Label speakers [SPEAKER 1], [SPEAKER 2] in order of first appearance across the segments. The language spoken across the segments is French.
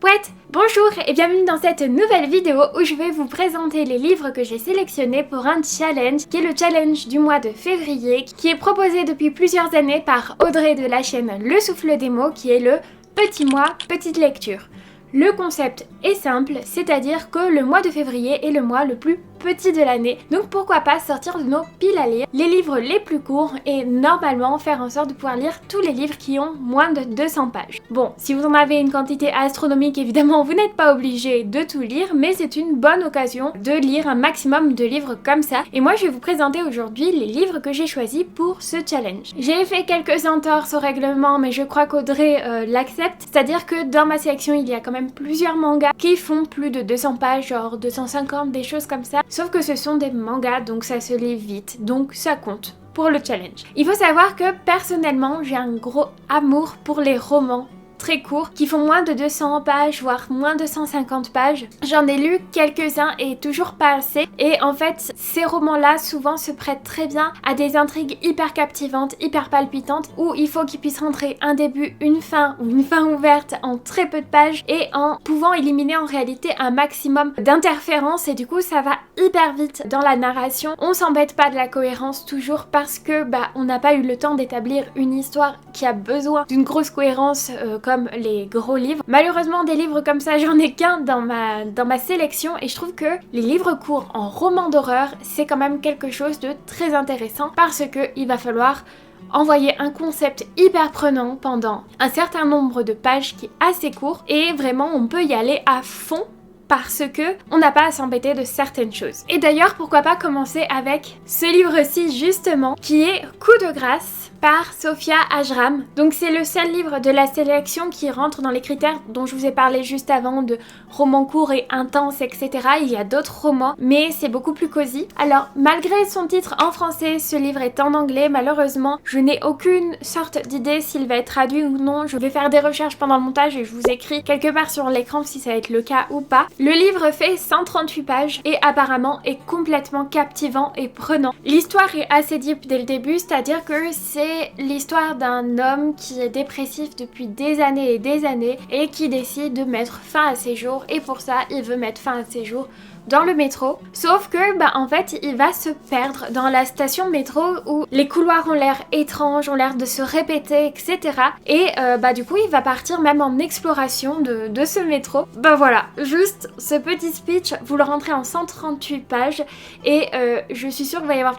[SPEAKER 1] Ouais, bonjour et bienvenue dans cette nouvelle vidéo où je vais vous présenter les livres que j'ai sélectionnés pour un challenge qui est le challenge du mois de février qui est proposé depuis plusieurs années par Audrey de la chaîne Le Souffle des mots qui est le petit mois, petite lecture. Le concept est simple, c'est-à-dire que le mois de février est le mois le plus petit de l'année, donc pourquoi pas sortir de nos piles à lire les livres les plus courts et normalement faire en sorte de pouvoir lire tous les livres qui ont moins de 200 pages. Bon, si vous en avez une quantité astronomique, évidemment vous n'êtes pas obligé de tout lire, mais c'est une bonne occasion de lire un maximum de livres comme ça. Et moi je vais vous présenter aujourd'hui les livres que j'ai choisis pour ce challenge. J'ai fait quelques entorses au règlement, mais je crois qu'Audrey l'accepte, c'est-à-dire que dans ma sélection il y a quand même plusieurs mangas qui font plus de 200 pages, genre 250, des choses comme ça. Sauf que ce sont des mangas, donc ça se lit vite, donc ça compte pour le challenge. Il faut savoir que personnellement, j'ai un gros amour pour les romans très courts, qui font moins de 200 pages, voire moins de 150 pages. J'en ai lu quelques-uns et toujours pas assez. Et en fait, ces romans-là, souvent se prêtent très bien à des intrigues hyper captivantes, hyper palpitantes, où il faut qu'ils puissent rentrer un début, une fin ou une fin ouverte en très peu de pages et en pouvant éliminer en réalité un maximum d'interférences. Et du coup, ça va hyper vite dans la narration. On s'embête pas de la cohérence toujours parce que on n'a pas eu le temps d'établir une histoire qui a besoin d'une grosse cohérence comme les gros livres. Malheureusement, des livres comme ça, j'en ai qu'un dans ma sélection et je trouve que les livres courts en roman d'horreur, c'est quand même quelque chose de très intéressant parce que il va falloir envoyer un concept hyper prenant pendant un certain nombre de pages qui est assez court et vraiment on peut y aller à fond parce que on n'a pas à s'embêter de certaines choses. Et d'ailleurs, pourquoi pas commencer avec ce livre-ci justement, qui est Coup de grâce par Sophia Ajram. Donc c'est le seul livre de la sélection qui rentre dans les critères dont je vous ai parlé juste avant, de romans courts et intenses, etc. Il y a d'autres romans, mais c'est beaucoup plus cosy. Alors, malgré son titre en français, ce livre est en anglais. Malheureusement, je n'ai aucune sorte d'idée s'il va être traduit ou non. Je vais faire des recherches pendant le montage et je vous écris quelque part sur l'écran si ça va être le cas ou pas. Le livre fait 138 pages et apparemment est complètement captivant et prenant. L'histoire est assez deep dès le début, c'est-à-dire que c'est l'histoire d'un homme qui est dépressif depuis des années et qui décide de mettre fin à ses jours, et pour ça il veut mettre fin à ses jours dans le métro. Sauf que en fait il va se perdre dans la station de métro où les couloirs ont l'air étranges, ont l'air de se répéter, etc. Et du coup il va partir même en exploration de ce métro. Voilà, juste ce petit speech, vous le rentrez en 138 pages et je suis sûre qu'il va y avoir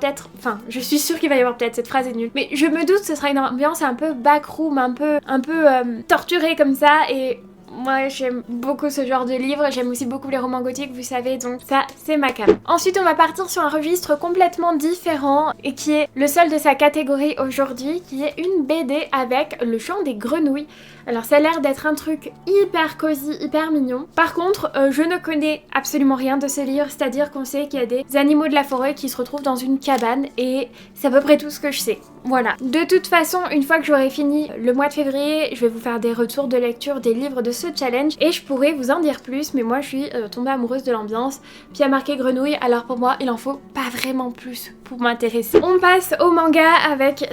[SPEAKER 1] peut-être, cette phrase est nulle, mais je me doute que ce sera une ambiance un peu backroom, un peu torturée comme ça. Et moi j'aime beaucoup ce genre de livre, j'aime aussi beaucoup les romans gothiques, vous savez, donc ça c'est ma came. Ensuite on va partir sur un registre complètement différent et qui est le seul de sa catégorie aujourd'hui, qui est une BD avec le chant des grenouilles. Alors ça a l'air d'être un truc hyper cosy, hyper mignon. Par contre, je ne connais absolument rien de ce livre, c'est-à-dire qu'on sait qu'il y a des animaux de la forêt qui se retrouvent dans une cabane et c'est à peu près tout ce que je sais. Voilà. De toute façon, une fois que j'aurai fini le mois de février, je vais vous faire des retours de lecture des livres de ce challenge et je pourrais vous en dire plus, mais moi je suis tombée amoureuse de l'ambiance. Puis il y a marqué grenouille, alors pour moi il en faut pas vraiment plus pour m'intéresser. On passe au manga avec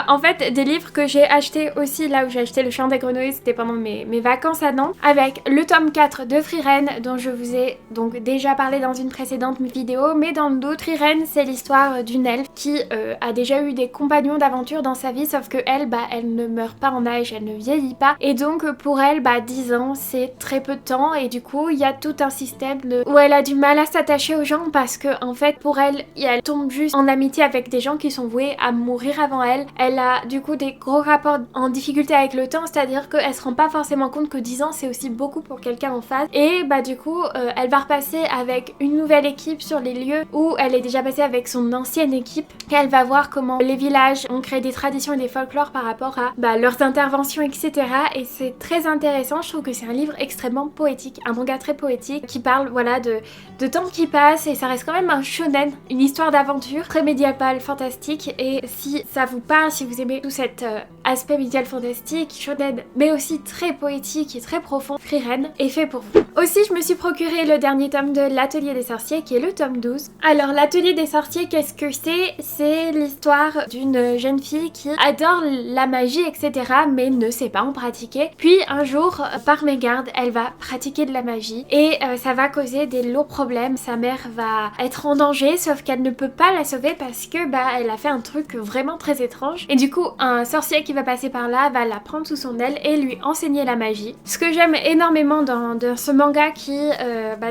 [SPEAKER 1] en fait des livres que j'ai achetés aussi là où j'ai acheté le chant des grenouilles, c'était pendant mes vacances à Nantes, avec le tome 4 de Frieren dont je vous ai donc déjà parlé dans une précédente vidéo, mais dans d'autres. Frieren, c'est l'histoire d'une elfe qui a déjà eu des compagnons d'aventure dans sa vie, sauf que elle ne meurt pas en âge, elle ne vieillit pas, et donc pour elle 10 ans c'est très peu de temps, et du coup il y a tout un système où elle a du mal à s'attacher aux gens parce que en fait pour elle tombe juste en amitié avec des gens qui sont voués à mourir avant elle. Elle a du coup des gros rapports en difficulté avec le temps, c'est-à-dire qu'elle se rend pas forcément compte que 10 ans c'est aussi beaucoup pour quelqu'un en face, et du coup elle va repasser avec une nouvelle équipe sur les lieux où elle est déjà passée avec son ancienne équipe, et elle va voir comment les villages ont créé des traditions et des folklores par rapport à leurs interventions, etc. Et c'est très intéressant, je trouve que c'est un livre extrêmement poétique, un manga très poétique qui parle de temps qui passe, et ça reste quand même un shonen, une histoire d'aventure très médiévale, fantastique. Et si ça vous parle, si vous aimez toute cette aspect médical fantastique, shonen, mais aussi très poétique et très profond, Frieren est fait pour vous. Aussi, je me suis procuré le dernier tome de l'Atelier des Sorciers qui est le tome 12. Alors l'Atelier des Sorciers, qu'est-ce que c'est? C'est l'histoire d'une jeune fille qui adore la magie, etc. mais ne sait pas en pratiquer. Puis un jour, par mégarde, elle va pratiquer de la magie et ça va causer des lourds problèmes. Sa mère va être en danger, sauf qu'elle ne peut pas la sauver parce que elle a fait un truc vraiment très étrange. Et du coup, un sorcier qui va passer par là va la prendre sous son aile et lui enseigner la magie. Ce que j'aime énormément dans ce manga qui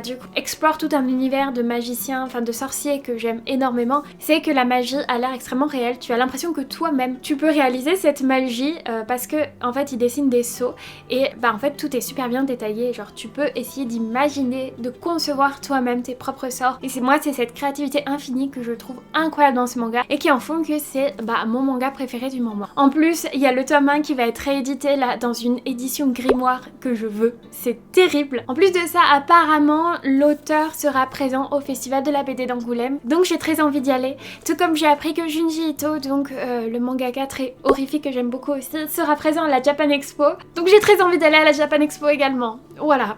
[SPEAKER 1] du coup explore tout un univers de magiciens, enfin de sorciers que j'aime énormément, c'est que la magie a l'air extrêmement réelle. Tu as l'impression que toi-même tu peux réaliser cette magie parce que en fait il dessine des sauts et en fait tout est super bien détaillé. Genre tu peux essayer d'imaginer, de concevoir toi-même tes propres sorts. Et c'est cette créativité infinie que je trouve incroyable dans ce manga et qui en font que c'est mon manga préféré du moment. En plus, il y a le tome 1 qui va être réédité là dans une édition grimoire que je veux. C'est terrible. En plus de ça, apparemment, l'auteur sera présent au festival de la BD d'Angoulême. Donc j'ai très envie d'y aller. Tout comme j'ai appris que Junji Ito, donc le mangaka très horrifique que j'aime beaucoup aussi, sera présent à la Japan Expo. Donc j'ai très envie d'aller à la Japan Expo également. Voilà.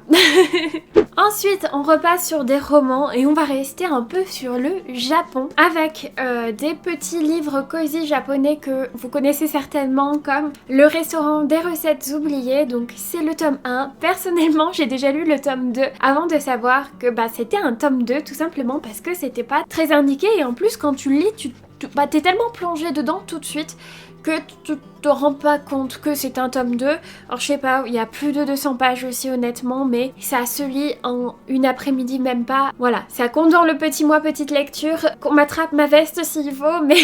[SPEAKER 1] Ensuite, on repasse sur des romans et on va rester un peu sur le Japon avec des petits livres cosy japonais que vous connaissez certainement comme Le restaurant des recettes oubliées. Donc c'est le tome 1. Personnellement, j'ai déjà lu le tome 2 avant de savoir que c'était un tome 2 tout simplement parce que c'était pas très indiqué et en plus quand tu lis, t'es tellement plongé dedans tout de suite que tu te rends pas compte que c'est un tome 2. Alors je sais pas, il y a plus de 200 pages aussi honnêtement, mais ça se lit en une après-midi même pas. Voilà, ça compte dans le petit mois petite lecture, qu'on m'attrape ma veste s'il faut, mais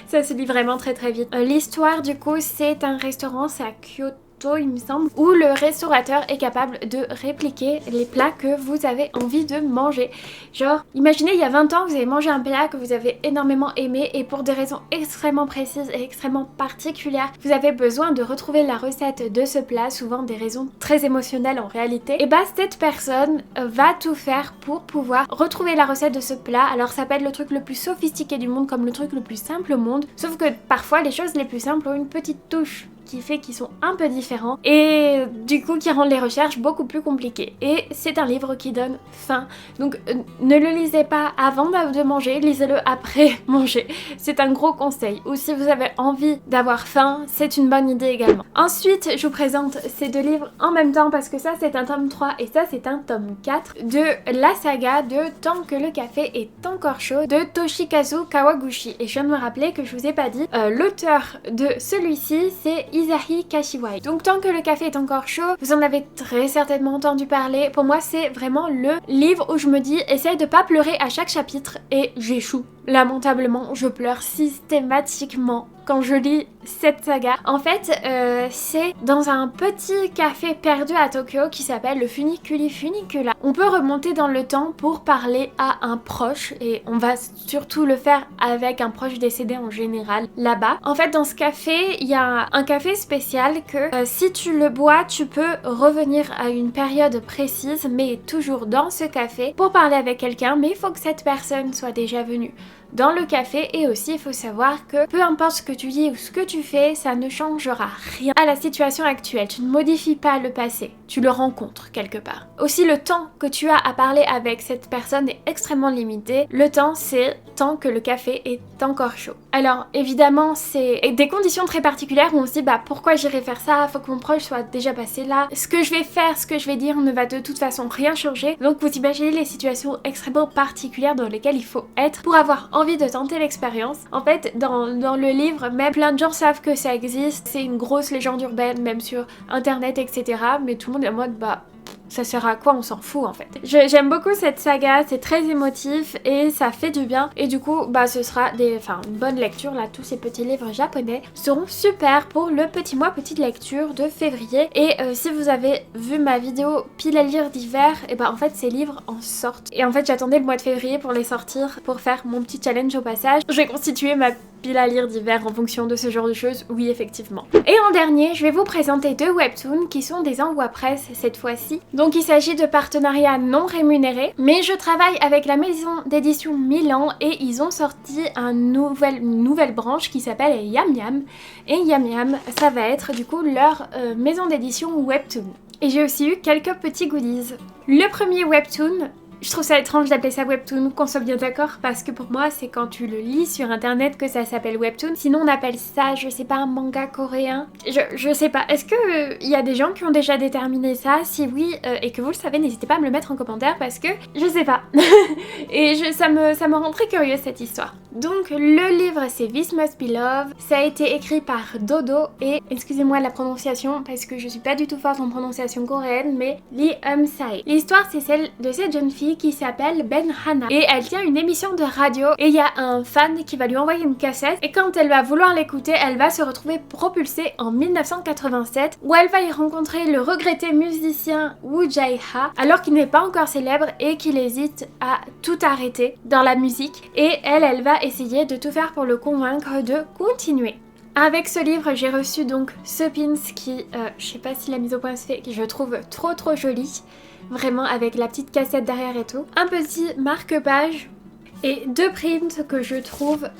[SPEAKER 1] ça se lit vraiment très très vite. L'histoire du coup c'est un restaurant, c'est à Kyoto il me semble, où le restaurateur est capable de répliquer les plats que vous avez envie de manger. Genre, imaginez il y a 20 ans vous avez mangé un plat que vous avez énormément aimé et pour des raisons extrêmement précises et extrêmement particulières, vous avez besoin de retrouver la recette de ce plat, souvent des raisons très émotionnelles en réalité. Et cette personne va tout faire pour pouvoir retrouver la recette de ce plat. Alors ça peut être le truc le plus sophistiqué du monde comme le truc le plus simple au monde, sauf que parfois les choses les plus simples ont une petite touche qui fait qu'ils sont un peu différents et du coup qui rendent les recherches beaucoup plus compliquées. Et c'est un livre qui donne faim. Donc ne le lisez pas avant de manger, lisez-le après manger. C'est un gros conseil. Ou si vous avez envie d'avoir faim, c'est une bonne idée également. Ensuite, je vous présente ces deux livres en même temps parce que ça c'est un tome 3 et ça c'est un tome 4 de la saga de Tant que le café est encore chaud de Toshikazu Kawaguchi. Et je viens de me rappeler que je vous ai pas dit, l'auteur de celui-ci c'est Isahi Kashiwai. Donc Tant que le café est encore chaud, vous en avez très certainement entendu parler. Pour moi c'est vraiment le livre où je me dis essaye de pas pleurer à chaque chapitre et j'échoue. Lamentablement, je pleure systématiquement quand je lis cette saga. En fait, c'est dans un petit café perdu à Tokyo qui s'appelle le Funiculi Funicula. On peut remonter dans le temps pour parler à un proche et on va surtout le faire avec un proche décédé en général là-bas. En fait, dans ce café, il y a un café spécial que si tu le bois, tu peux revenir à une période précise mais toujours dans ce café pour parler avec quelqu'un, mais il faut que cette personne soit déjà venue dans le café. Et aussi il faut savoir que peu importe ce que tu dis ou ce que tu fais, ça ne changera rien à la situation actuelle. Tu ne modifies pas le passé, tu le rencontres quelque part. Aussi le temps que tu as à parler avec cette personne est extrêmement limité. Le temps c'est tant que le café est encore chaud. Alors évidemment c'est des conditions très particulières où on se dit pourquoi j'irai faire ça, faut que mon proche soit déjà passé là, ce que je vais faire, ce que je vais dire ne va de toute façon rien changer. Donc vous imaginez les situations extrêmement particulières dans lesquelles il faut être pour avoir envie de tenter l'expérience. En fait dans le livre, même plein de gens savent que ça existe, c'est une grosse légende urbaine même sur internet etc, mais tout le monde est en mode ça sert à quoi, on s'en fout en fait. J'aime beaucoup cette saga, c'est très émotif et ça fait du bien. Et du coup, ce sera une bonne lecture là, tous ces petits livres japonais seront super pour le petit mois petite lecture de février. Et si vous avez vu ma vidéo pile à lire d'hiver, et en fait ces livres en sortent. Et en fait j'attendais le mois de février pour les sortir, pour faire mon petit challenge au passage. J'ai constitué ma pile à lire d'hiver en fonction de ce genre de choses, oui effectivement. Et en dernier, je vais vous présenter 2 webtoons qui sont des envois presse cette fois-ci. Donc il s'agit de partenariats non rémunérés, mais je travaille avec la maison d'édition Milan et ils ont sorti une nouvelle branche qui s'appelle Yam Yam. Et Yam Yam, ça va être du coup leur maison d'édition webtoon. Et j'ai aussi eu quelques petits goodies. Le premier webtoon, je trouve ça étrange d'appeler ça webtoon, qu'on soit bien d'accord, parce que pour moi c'est quand tu le lis sur internet que ça s'appelle webtoon. Sinon on appelle ça, je sais pas, un manga coréen. Je sais pas, est-ce que y a des gens qui ont déjà déterminé ça? Si oui, et que vous le savez, n'hésitez pas à me le mettre en commentaire parce que je sais pas. Et ça me rend très curieuse cette histoire. Donc le livre c'est This Must Be Love, ça a été écrit par Dodo et, excusez-moi la prononciation parce que je suis pas du tout forte en prononciation coréenne, mais Lee Sae. L'histoire c'est celle de cette jeune fille qui s'appelle Ben Hana et elle tient une émission de radio et il y a un fan qui va lui envoyer une cassette et quand elle va vouloir l'écouter, elle va se retrouver propulsée en 1987 où elle va y rencontrer le regretté musicien Woo Jae-ha alors qu'il n'est pas encore célèbre et qu'il hésite à tout arrêter dans la musique et elle va essayer de tout faire pour le convaincre de continuer. Avec ce livre, j'ai reçu donc ce pins qui, je sais pas si la mise au point se fait, que je trouve trop joli. Vraiment avec la petite cassette derrière et tout. Un petit marque-page et 2 prints que je trouve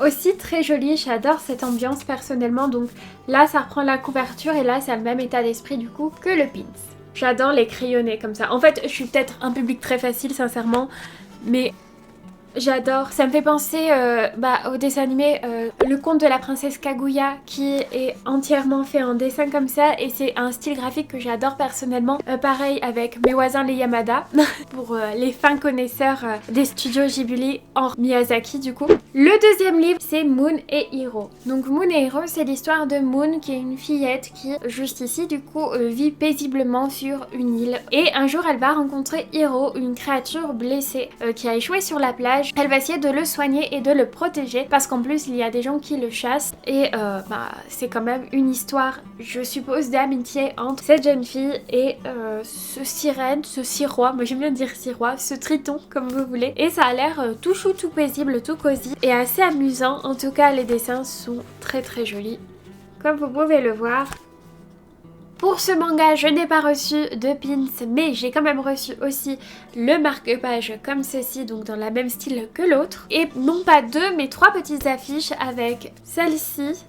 [SPEAKER 1] aussi très jolis. J'adore cette ambiance personnellement. Donc là, ça reprend la couverture et là, ça a le même état d'esprit du coup que le pins. J'adore les crayonnés comme ça. En fait, je suis peut-être un public très facile, sincèrement, mais j'adore, ça me fait penser au dessin animé Le Conte de la Princesse Kaguya qui est entièrement fait en dessin comme ça et c'est un style graphique que j'adore personnellement. Pareil avec Mes voisins les Yamada pour les fins connaisseurs des studios Ghibli en Miyazaki du coup. Le deuxième livre c'est Moon et Hiro. Donc Moon et Hiro c'est l'histoire de Moon qui est une fillette qui juste ici du coup vit paisiblement sur une île et un jour elle va rencontrer Hiro, une créature blessée qui a échoué sur la plage. Elle va essayer de le soigner et de le protéger parce qu'en plus il y a des gens qui le chassent et c'est quand même une histoire, je suppose, d'amitié entre cette jeune fille et ce sirène, ce sirois, moi j'aime bien dire sirois, ce triton comme vous voulez, et ça a l'air tout chou, tout paisible, tout cosy et assez amusant. En tout cas les dessins sont très jolis comme vous pouvez le voir. Pour ce manga, je n'ai pas reçu de pins, mais j'ai quand même reçu aussi le marque-page comme ceci, donc dans le même style que l'autre. Et non pas 2, mais 3 petites affiches avec celle-ci,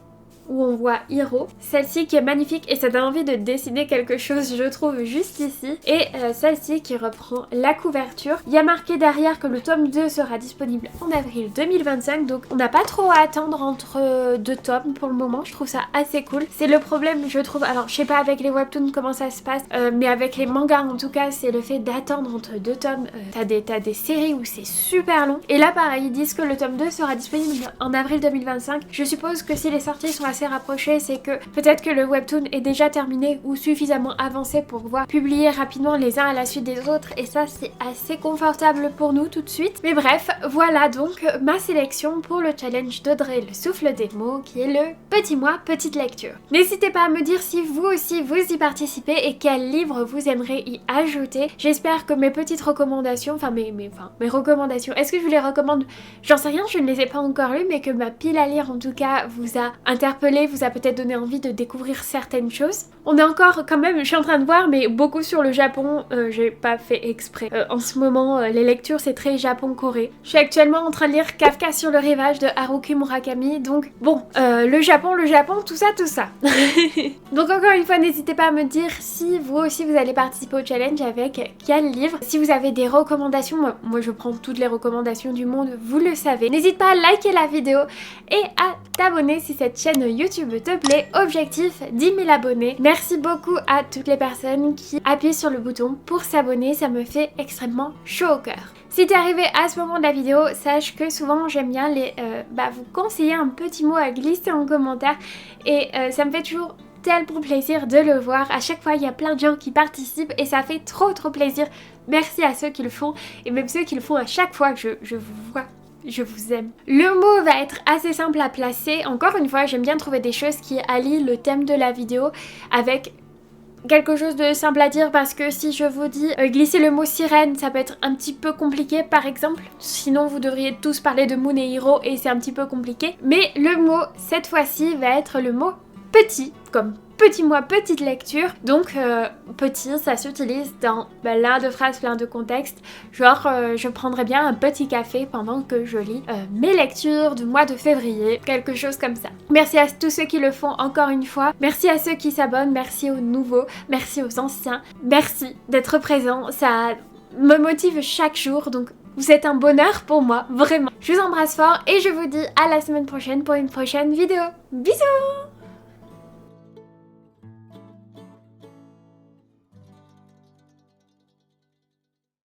[SPEAKER 1] où on voit Hiro, celle-ci qui est magnifique et ça donne envie de dessiner quelque chose je trouve juste ici, et celle-ci qui reprend la couverture. Il y a marqué derrière que le tome 2 sera disponible en avril 2025, donc on n'a pas trop à attendre entre 2 tomes pour le moment, je trouve ça assez cool. C'est le problème je trouve, alors je sais pas avec les webtoons comment ça se passe, mais avec les mangas en tout cas c'est le fait d'attendre entre 2 tomes. T'as des séries où c'est super long, et là pareil ils disent que le tome 2 sera disponible en avril 2025. Je suppose que si les sorties sont assez rapprochées, c'est que peut-être que le webtoon est déjà terminé ou suffisamment avancé pour pouvoir publier rapidement les uns à la suite des autres, et ça c'est assez confortable pour nous tout de suite. Mais bref, voilà donc ma sélection pour le challenge d'Audrey le souffle des mots qui est le petit mois petite lecture. N'hésitez pas à me dire si vous aussi vous y participez et quel livre vous aimeriez y ajouter. J'espère que mes petites recommandations, mes recommandations, est-ce que je vous les recommande? J'en sais rien, je ne les ai pas encore lues, mais que ma pile à lire en tout cas vous a interpellé, vous a peut-être donné envie de découvrir certaines choses. On est encore quand même, je suis en train de voir, mais beaucoup sur le Japon, j'ai pas fait exprès. En ce moment, les lectures c'est très Japon-Corée. Je suis actuellement en train de lire Kafka sur le rivage de Haruki Murakami, donc bon, le Japon, tout ça. Donc encore une fois, n'hésitez pas à me dire si vous aussi vous allez participer au challenge avec quel livre. Si vous avez des recommandations, moi je prends toutes les recommandations du monde, vous le savez. N'hésite pas à liker la vidéo et à t'abonner si cette chaîne YouTube te plaît. Objectif 10 000 abonnés. Merci beaucoup à toutes les personnes qui appuient sur le bouton pour s'abonner, ça me fait extrêmement chaud au cœur. Si t'es arrivé à ce moment de la vidéo, sache que souvent j'aime bien vous conseiller un petit mot à glisser en commentaire et ça me fait toujours tellement plaisir de le voir. À chaque fois il y a plein de gens qui participent et ça fait trop plaisir. Merci à ceux qui le font et même ceux qui le font à chaque fois que je vous vois. Je vous aime. Le mot va être assez simple à placer. Encore une fois, j'aime bien trouver des choses qui allient le thème de la vidéo avec quelque chose de simple à dire parce que si je vous dis glisser le mot sirène, ça peut être un petit peu compliqué par exemple. Sinon vous devriez tous parler de Moon et Hiro et c'est un petit peu compliqué. Mais le mot cette fois-ci va être le mot petit, comme petit mois, petite lecture. Donc petit, ça s'utilise dans plein de phrases, plein de contextes. Genre je prendrais bien un petit café pendant que je lis mes lectures du mois de février, quelque chose comme ça. Merci à tous ceux qui le font encore une fois. Merci à ceux qui s'abonnent, merci aux nouveaux, merci aux anciens. Merci d'être présents, ça me motive chaque jour, donc vous êtes un bonheur pour moi, vraiment. Je vous embrasse fort et je vous dis à la semaine prochaine pour une prochaine vidéo. Bisous!